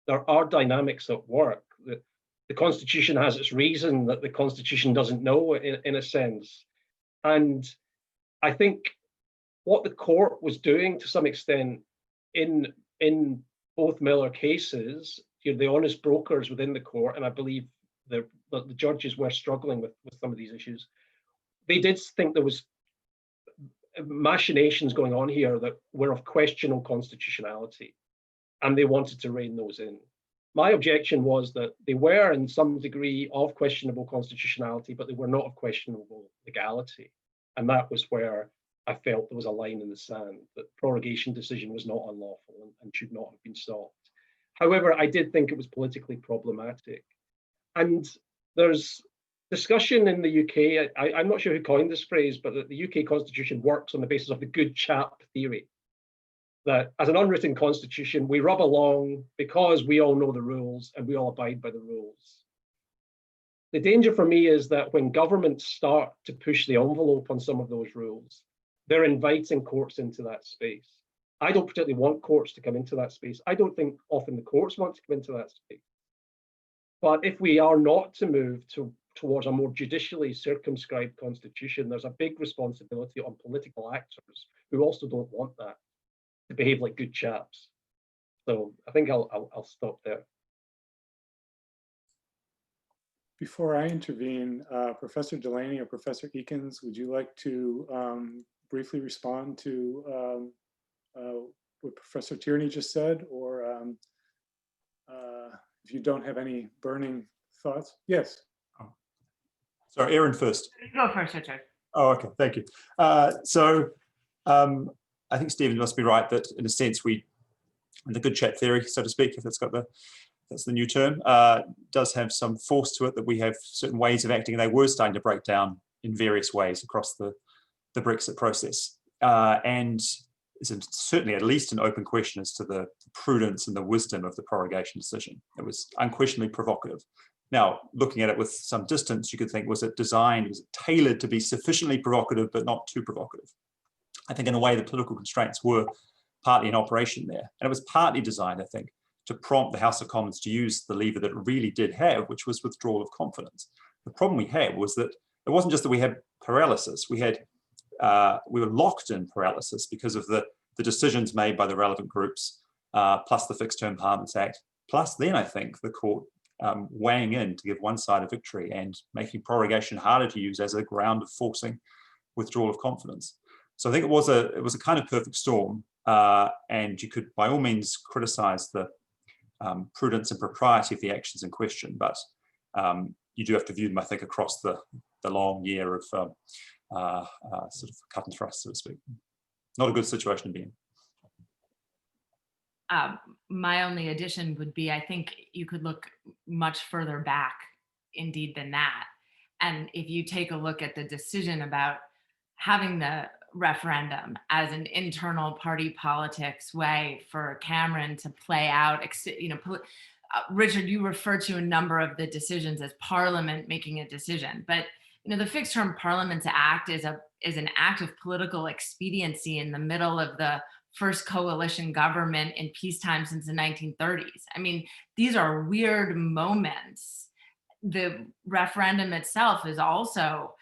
there are dynamics at work. The constitution has its reason that the constitution doesn't know, in a sense. And I think what the court was doing to some extent in both Miller cases, the honest brokers within the court, and I believe the judges were struggling with some of these issues. They did think there was machinations going on here that were of questionable constitutionality, and they wanted to rein those in. My objection was that they were in some degree of questionable constitutionality, but they were not of questionable legality. And that was where I felt there was a line in the sand, that prorogation decision was not unlawful and should not have been stopped. However, I did think it was politically problematic. And there's discussion in the UK, I'm not sure who coined this phrase, but that the UK constitution works on the basis of the good chap theory. That as an unwritten constitution, we rub along because we all know the rules and we all abide by the rules. The danger for me is that when governments start to push the envelope on some of those rules, they're inviting courts into that space. I don't particularly want courts to come into that space. I don't think often the courts want to come into that space. But if we are not to move towards a more judicially circumscribed constitution, there's a big responsibility on political actors who also don't want that, to behave like good chaps. So I think I'll stop there. Before I intervene, Professor Delaney or Professor Eakins, would you like to briefly respond to what Professor Tierney just said, or if you don't have any burning thoughts? Yes. Oh. Sorry, Aaron first. Go first, Richard. Oh, okay, thank you. I think Stephen must be right that, in a sense, the good chap theory, so to speak, if that's the new term, does have some force to it, that we have certain ways of acting, and they were starting to break down in various ways across the Brexit process. And it's certainly at least an open question as to the prudence and the wisdom of the prorogation decision. It was unquestionably provocative. Now, looking at it with some distance, you could think, was it tailored to be sufficiently provocative, but not too provocative? I think in a way the political constraints were partly in operation there. And it was partly designed, I think, to prompt the House of Commons to use the lever that it really did have, which was withdrawal of confidence. The problem we had was that it wasn't just that we had paralysis, we were locked in paralysis because of the decisions made by the relevant groups, plus the Fixed Term Parliaments Act, plus then I think the court weighing in to give one side a victory and making prorogation harder to use as a ground of forcing withdrawal of confidence. So I think it was a kind of perfect storm, and you could by all means criticize the prudence and propriety of the actions in question, but you do have to view them, I think, across the long year of sort of cut and thrust, so to speak. Not a good situation to be in. My only addition would be, I think you could look much further back, indeed, than that. And if you take a look at the decision about having the referendum as an internal party politics way for Cameron to play out, Richard, you referred to a number of the decisions as Parliament making a decision, but the Fixed Term Parliaments Act is an act of political expediency in the middle of the first coalition government in peacetime since the 1930s. I mean, these are weird moments. The referendum itself is also,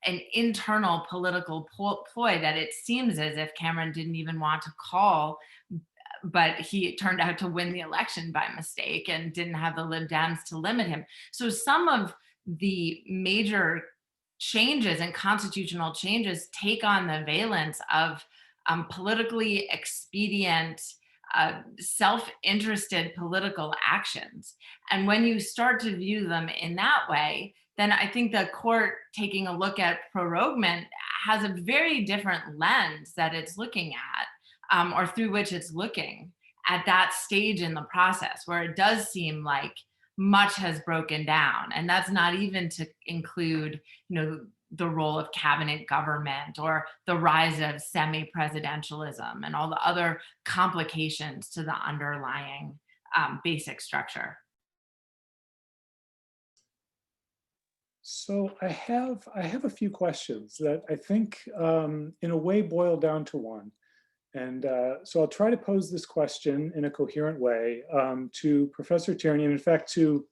an internal political ploy that it seems as if Cameron didn't even want to call, but he turned out to win the election by mistake and didn't have the Lib Dems to limit him. So some of the major changes and constitutional changes take on the valence of politically expedient, self-interested political actions. And when you start to view them in that way, then I think the court taking a look at prorogement has a very different lens that it's looking at, or through which it's looking at that stage in the process, where it does seem like much has broken down. And that's not even to include, the role of cabinet government or the rise of semi-presidentialism and all the other complications to the underlying basic structure. So I have a few questions that I think in a way boil down to one. And so I'll try to pose this question in a coherent way to Professor Tierney, and in fact to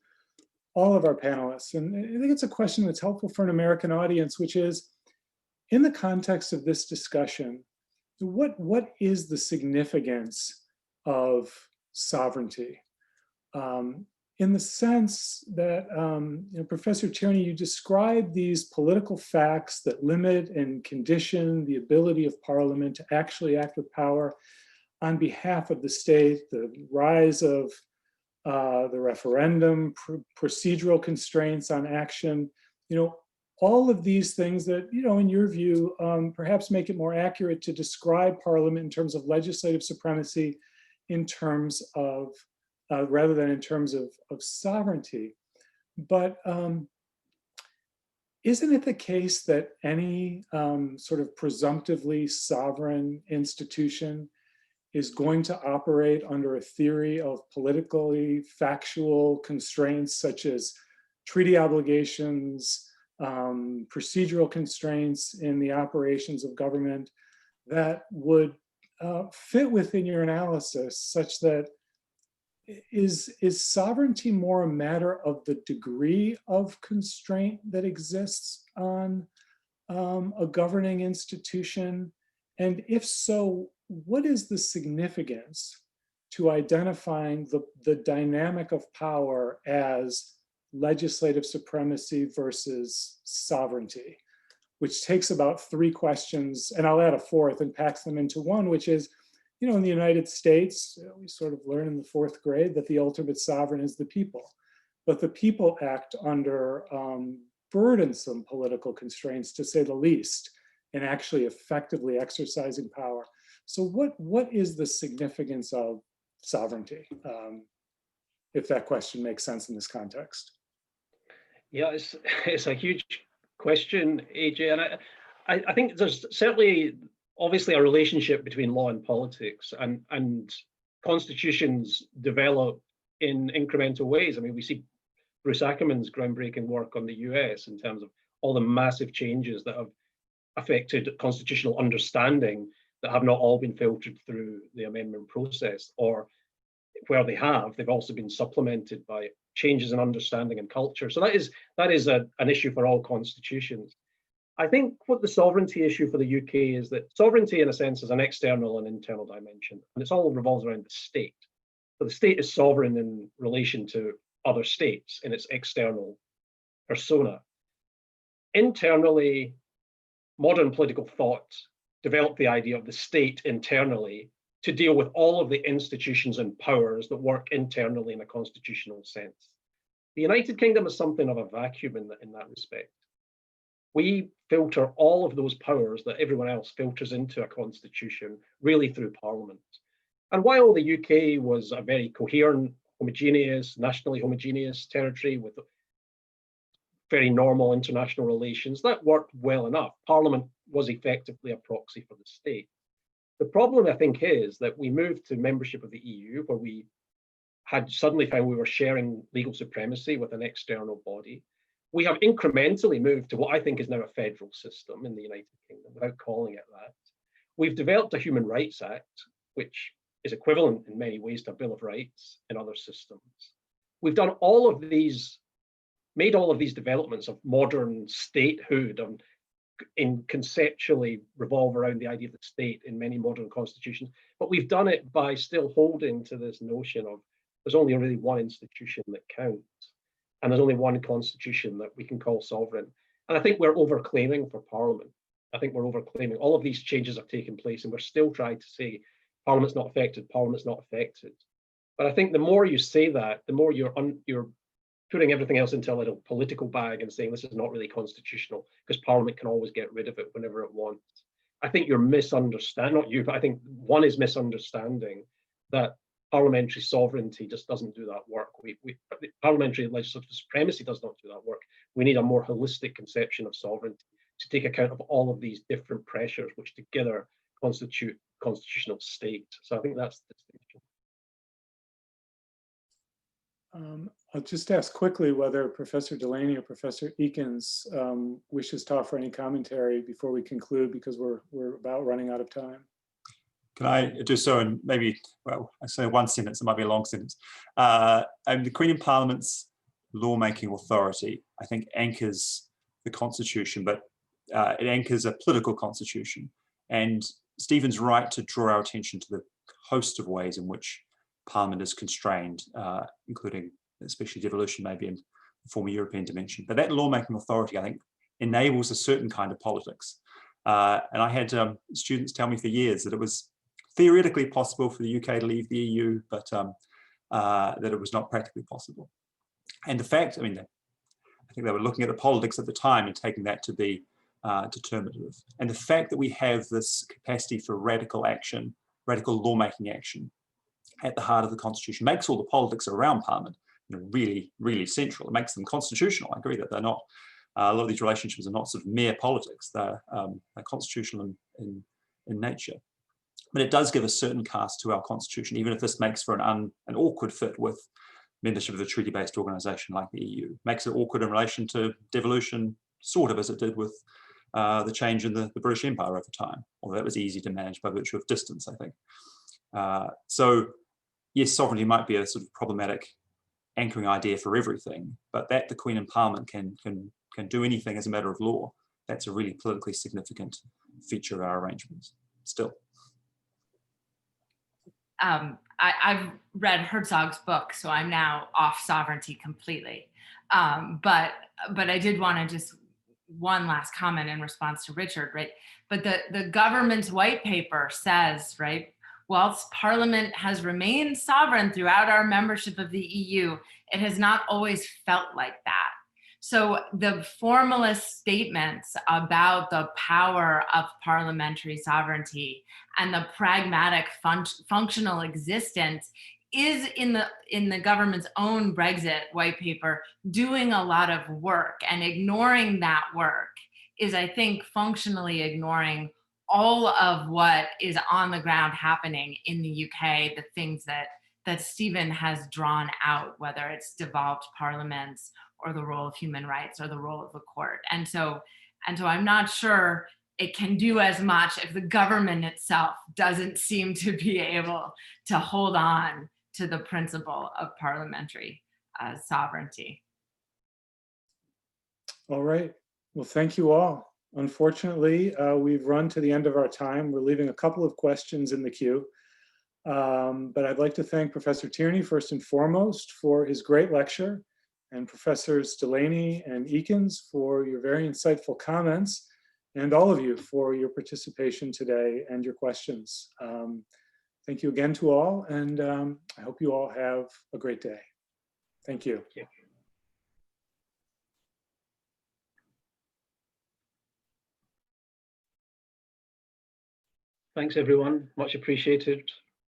all of our panelists. And I think it's a question that's helpful for an American audience, which is, in the context of this discussion, what is the significance of sovereignty? In the sense that, Professor Tierney, you described these political facts that limit and condition the ability of Parliament to actually act with power on behalf of the state, the rise of the referendum, procedural constraints on action, all of these things that, in your view, perhaps make it more accurate to describe Parliament in terms of legislative supremacy in terms of rather than in terms of sovereignty. But isn't it the case that any sort of presumptively sovereign institution is going to operate under a theory of politically factual constraints such as treaty obligations, procedural constraints in the operations of government that would fit within your analysis, such that is sovereignty more a matter of the degree of constraint that exists on a governing institution? And if so, what is the significance to identifying the dynamic of power as legislative supremacy versus sovereignty, which takes about three questions, and I'll add a fourth and packs them into one, which is, in the United States, we sort of learn in the fourth grade that the ultimate sovereign is the people, but the people act under burdensome political constraints, to say the least, in actually effectively exercising power. So what is the significance of sovereignty, if that question makes sense in this context? Yeah, it's a huge question, AJ, and I think there's certainly obviously a relationship between law and politics, and constitutions develop in incremental ways. I mean, we see Bruce Ackerman's groundbreaking work on the US in terms of all the massive changes that have affected constitutional understanding that have not all been filtered through the amendment process, or where they have, they've also been supplemented by changes in understanding and culture. So that is an issue for all constitutions. I think what the sovereignty issue for the UK is that sovereignty, in a sense, is an external and internal dimension, and it's all revolves around the state. So the state is sovereign in relation to other states in its external persona. Internally, modern political thought developed the idea of the state internally to deal with all of the institutions and powers that work internally in a constitutional sense. The United Kingdom is something of a vacuum in that respect. We filter all of those powers that everyone else filters into a constitution really through Parliament. And while the UK was a very coherent, homogeneous, nationally homogeneous territory with very normal international relations, that worked well enough. Parliament was effectively a proxy for the state. The problem, I think, is that we moved to membership of the EU, where we had suddenly found we were sharing legal supremacy with an external body. We have incrementally moved to what I think is now a federal system in the United Kingdom, without calling it that. We've developed a Human Rights Act, which is equivalent in many ways to a Bill of Rights in other systems. We've done all of these, made all of these developments of modern statehood in conceptually revolve around the idea of the state in many modern constitutions, but we've done it by still holding to this notion of there's only really one institution that counts, and there's only one constitution that we can call sovereign. And I think we're overclaiming for Parliament. I think we're overclaiming. All of these changes have taken place, and we're still trying to say Parliament's not affected, Parliament's not affected. But I think the more you say that, the more you're putting everything else into a little political bag and saying this is not really constitutional because Parliament can always get rid of it whenever it wants. I think you're misunderstanding, not you, but I think one is misunderstanding that parliamentary sovereignty just doesn't do that work. Parliamentary legislative supremacy does not do that work. We need a more holistic conception of sovereignty to take account of all of these different pressures which together constitute constitutional state. So I think that's the distinction. I'll just ask quickly whether Professor Delaney or Professor Eakins wishes to offer any commentary before we conclude, because we're about running out of time. Can I do so in maybe, well, I say one sentence, it might be a long sentence. The Queen and Parliament's lawmaking authority, I think, anchors the Constitution, but it anchors a political constitution. And Stephen's right to draw our attention to the host of ways in which Parliament is constrained, including especially devolution, maybe in the former European dimension. But that lawmaking authority, I think, enables a certain kind of politics. And I had students tell me for years that it was theoretically possible for the UK to leave the EU, but that it was not practically possible. And the fact, I mean, I think they were looking at the politics at the time and taking that to be determinative. And the fact that we have this capacity for radical action, radical lawmaking action at the heart of the Constitution makes all the politics around Parliament really, really central. It makes them constitutional. I agree that they're not, a lot of these relationships are not sort of mere politics, they're constitutional in nature. But it does give a certain cast to our Constitution, even if this makes for an awkward fit with membership of a treaty-based organisation like the EU. Makes it awkward in relation to devolution, sort of as it did with the change in the British Empire over time, although that was easy to manage by virtue of distance, I think. So yes, sovereignty might be a sort of problematic anchoring idea for everything, but that the Queen and Parliament can do anything as a matter of law, that's a really politically significant feature of our arrangements still. I've read Herzog's book, so I'm now off sovereignty completely. But I did want to just one last comment in response to Richard, right? But the government's white paper says, right, whilst Parliament has remained sovereign throughout our membership of the EU, it has not always felt like that. So the formalist statements about the power of parliamentary sovereignty and the pragmatic functional existence is in the government's own Brexit white paper doing a lot of work, and ignoring that work is, I think, functionally ignoring all of what is on the ground happening in the UK, the things that Stephen has drawn out, whether it's devolved parliaments or the role of human rights or the role of the court. And so I'm not sure it can do as much if the government itself doesn't seem to be able to hold on to the principle of parliamentary sovereignty. All right. Well, thank you all. Unfortunately, we've run to the end of our time. We're leaving a couple of questions in the queue. But I'd like to thank Professor Tierney first and foremost for his great lecture, and Professors Delaney and Eakins for your very insightful comments, and all of you for your participation today and your questions. Thank you again to all, and I hope you all have a great day. Thank you. Yeah. Thanks, everyone. Much appreciated.